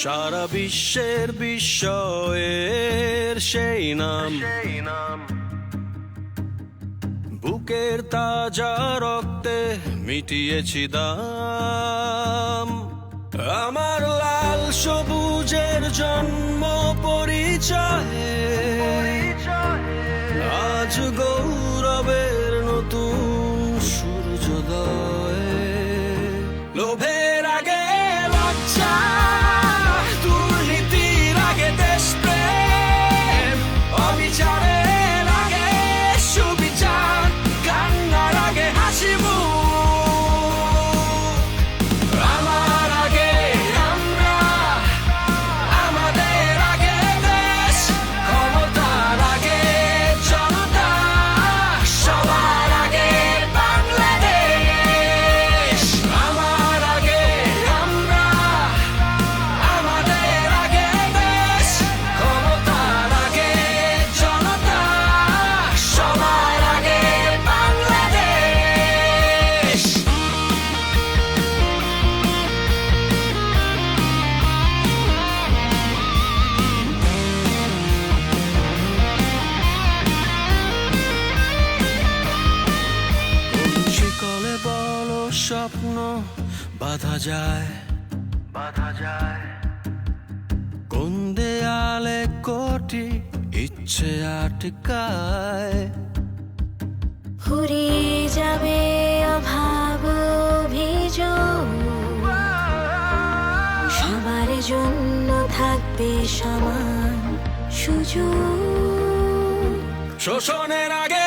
সারা বিশ্বের বিস্ময়ের সেই নাম, বুকের তাজা রক্তে মিটিয়েছি দাম। আমার লাল সবুজের জন্ম পরিচয়ে আজ গৌরবের নতুন সূর্যোদয়। লোভের আগে লজ্জা, দুর্নীতির আগে দেশপ্রেম, অবিচারের আগে সুবিচার, কান্নার আগে হাসি মুখ। আমার আগে আমরা, আমাদের আগে দেশ, ক্ষমতার আগে জনতা, সবার আগে বাংলাদেশ। আমার আগে আমরা, আমাদের আগে দেশ, ক্ষমতার আগে জনতা, সবার আগে বাংলাদেশ। শিকলে বলো স্বপ্ন বাঁধা যায়, কোন দেয়ালে কোটি ইচ্ছে আটকায়। ফুরিয়ে যাবে অভাব অভিযোগ, সবার জন্য থাকবে সমান সুযোগ। শোষণের আগে